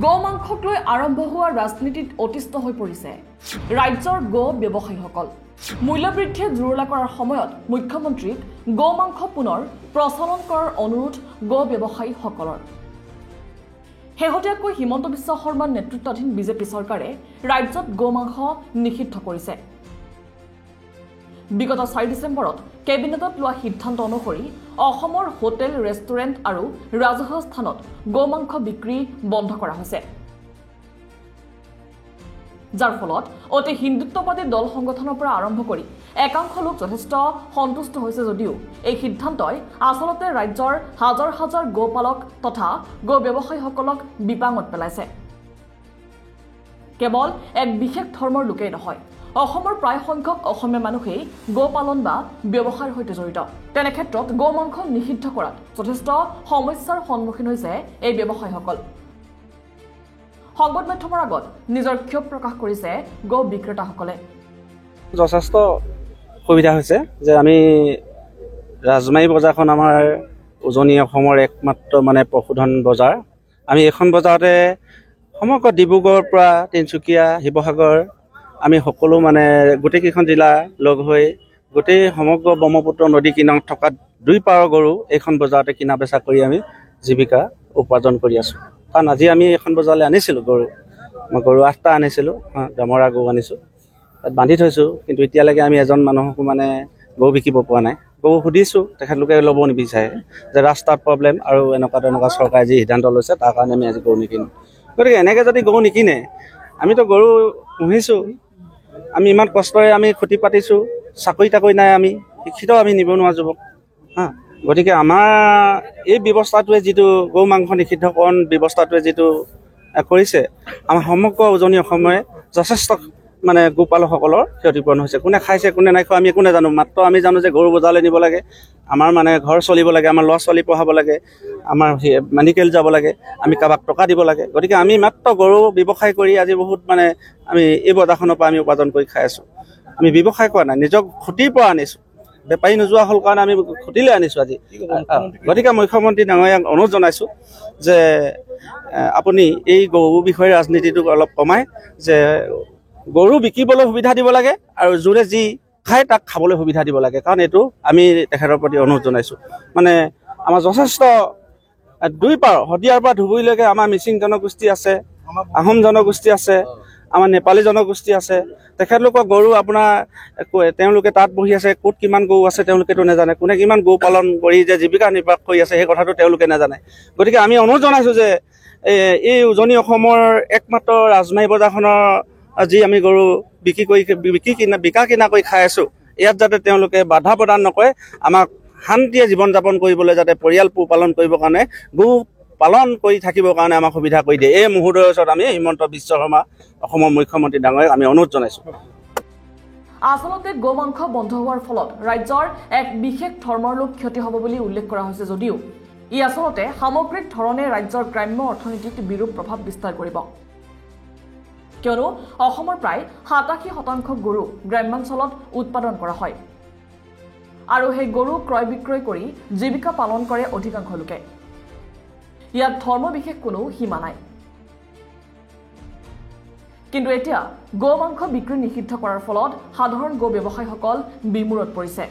গো মাংসক লৈ আৰম্ভ হোৱা ৰাজনীতিত অতিষ্ঠ হৈ পৰিছে ৰাজ্যৰ গো ব্যৱসায়ীসকল। মূল্যবৃদ্ধিয়ে জুৰুলা কৰাৰ সময়ত মুখ্যমন্ত্ৰীক গো মাংস পুনৰ প্ৰচলন কৰাৰ অনুৰোধ গো ব্যৱসায়ীসকলৰ। শেহতীয়াকৈ হিমন্ত বিশ্ব শৰ্মাৰ নেতৃত্বাধীন বিজেপি চৰকাৰে ৰাজ্যত গো মাংস নিষিদ্ধ কৰিছে। বিগত 4 ডিচেম্বৰত কেবিনেটত লোৱা সিদ্ধান্ত অনুসৰি অসমৰ হোটেল, ৰেষ্টুৰেণ্ট আৰু ৰাজহুৱা স্থানত গো মাংস বিক্ৰী বন্ধ কৰা হৈছে, যাৰ ফলত অতি হিন্দুত্ববাদী দল সংগঠনৰ পৰা আৰম্ভ কৰি একাংশ লোক যথেষ্ট সন্তুষ্ট হৈছে যদিও এই সিদ্ধান্তই আচলতে ৰাজ্যৰ হাজাৰ হাজাৰ গোপালক তথা গো ব্যৱসায়ীসকলক বিপাঙত পেলাইছে। কেৱল এক বিশেষ ধৰ্মৰ লোকেই নহয়, অসমৰ প্ৰায় সংখ্যক অসমীয়া মানুহেই গো পালন বা ব্যৱসায়ৰ সৈতে জড়িত। তেনে ক্ষেত্ৰত গো মাংস নিষিদ্ধ কৰাত যথেষ্ট সমস্যাৰ সন্মুখীন হৈছে এই ব্যৱসায়ীসকল। সংবাদ মাধ্যমৰ আগত নিজৰ ক্ষোভ প্ৰকাশ কৰিছে গো বিক্ৰেতাসকলে। যথেষ্ট সুবিধা হৈছে যে আমি ৰাজমাৰী বজাৰখন আমাৰ উজনি অসমৰ একমাত্ৰ পশুধন বজাৰ। আমি এখন বজাৰতে সমগ্ৰ ডিব্ৰুগড়ৰ পৰা তিনিচুকীয়া, শিৱসাগৰ আমি সকলো গোটেইকেইখন জিলা লগ হৈ গোটেই সমগ্ৰ ব্ৰহ্মপুত্ৰ নদী কিনাৰত থকা 2 পাৰৰ গৰু এইখন বজাৰতে কিনা বেচা কৰি আমি জীৱিকা উপাৰ্জন কৰি আছোঁ। কাৰণ আজি আমি এখন বজাৰলৈ আনিছিলোঁ মই গৰু 8টা আনিছিলোঁ, দমৰা গৰু আনিছোঁ, তাত বান্ধি থৈছোঁ। কিন্তু এতিয়ালৈকে আমি এজন মানুহকো গৰু বিকিব পৰা নাই। গৰু সুধিছোঁ, তেখেতলোকে ল'ব নিবিচাৰে যে ৰাস্তাত প্ৰব্লেম আৰু এনেকুৱা চৰকাৰে যি সিদ্ধান্ত লৈছে তাৰ কাৰণে আমি আজি গৰু নিকিনো। গতিকে এনেকৈ যদি গৰু নিকিনে, আমিতো গৰু পুহিছোঁ, আমি ইমান কষ্টৰে আমি খুটি পাতিছোঁ, চাকৰি নাই, আমি শিক্ষিত, আমি নিবনুৱা যুৱক গতিকে আমাৰ এই ব্যৱস্থাটোৱে যিটো গৌ মাংস নিষিদ্ধকৰণ ব্যৱস্থাটোৱে যিটো কৰিছে, আমাৰ সমগ্ৰ উজনি অসমে যথেষ্ট গোপালকসকলৰ ক্ষতিপূৰণ হৈছে। কোনে খাইছে কোনে নাই খোৱা আমি একো নাজানো, মাত্ৰ আমি জানো যে গৰু বজাৰলৈ নিব লাগে, আমাৰ ঘৰ চলিব লাগে, আমাৰ ল'ৰা ছোৱালী পঢ়াব লাগে, আমাৰ মেডিকেল যাব লাগে, আমি কাৰোবাক টকা দিব লাগে। গতিকে আমি মাত্ৰ গৰু ব্যৱসায় কৰি আজি বহুত আমি এই বজাৰখনৰ পৰা আমি উপাৰ্জন কৰি খাই আছোঁ। আমি ব্যৱসায় কৰা নাই, নিজক খুটিৰ পৰা আনিছোঁ, বেপাৰী নোযোৱা হ'ল কাৰণে আমি খুটিলৈ আনিছোঁ আজি। গতিকে মুখ্যমন্ত্ৰী ডাঙৰীয়াক অনুৰোধ জনাইছোঁ যে আপুনি এই গৰু বিষয়ে ৰাজনীতিটো অলপ কমাই যে গৰু বিকিবলৈ সুবিধা দিব লাগে আৰু যোনে যি খায় তাক খাবলৈ সুবিধা দিব লাগে। কাৰণ এইটো আমি তেখেতৰ প্ৰতি অনুৰোধ জনাইছোঁ। আমাৰ যথেষ্ট 2 পাৰ শদিয়াৰ পৰা ধুবুৰীলৈকে আমাৰ মিচিং জনগোষ্ঠী আছে, আহোম জনগোষ্ঠী আছে, আমাৰ নেপালী জনগোষ্ঠী আছে। তেখেতলোকৰ গৰু তেওঁলোকে তাত বহি আছে, ক'ত কিমান গৰু আছে তেওঁলোকেতো নাজানে, কোনে কিমান গৰু পালন কৰি যে জীৱিকা নিৰ্বাহ কৰি আছে সেই কথাটো তেওঁলোকে নাজানে। গতিকে আমি অনুৰোধ জনাইছোঁ যে এই উজনি অসমৰ একমাত্ৰ ৰাজমাৰী বজাৰখনৰ যি আমি গৰু বিকা কিনা কৰি খাই আছোঁ, ইয়াত যাতে তেওঁলোকে বাধা প্ৰদান নকৰে, আমাক শান্তিয়ে জীৱন যাপন কৰিবলৈ যাতে পৰিয়াল পোহপালন কৰিবৰ কাৰণে গৰু পালন কৰি থাকিবৰ কাৰণে আমাক সুবিধা কৰি দিয়ে। এই মুহূৰ্তৰ ওচৰত আমি হিমন্ত বিশ্ব শৰ্মা অসমৰ মুখ্যমন্ত্ৰী ডাঙৰীয়াক আমি অনুৰোধ জনাইছোঁ। আচলতে গো মাংস বন্ধ হোৱাৰ ফলত ৰাজ্যৰ এক বিশেষ ধৰ্মৰ লোক ক্ষতি হ'ব বুলি উল্লেখ কৰা হৈছে যদিও ই আচলতে সামগ্ৰিক ধৰণে ৰাজ্যৰ গ্ৰাম্য অৰ্থনীতিত বিৰূপ প্ৰভাৱ বিস্তাৰ কৰিব। কিয়নো অসমৰ প্ৰায় 87% গৰু গ্ৰাম্যাঞ্চলত উৎপাদন কৰা হয় আৰু সেই গৰু ক্ৰয় বিক্ৰয় কৰি জীৱিকা পালন কৰে অধিকাংশ লোকে। ইয়াত ধৰ্ম বিশেষ কোনো সীমা নাই। কিন্তু এতিয়া গো মাংস বিক্ৰী নিষিদ্ধ কৰাৰ ফলত সাধাৰণ গো ব্যৱসায়ীসকল বিমূৰত পৰিছে।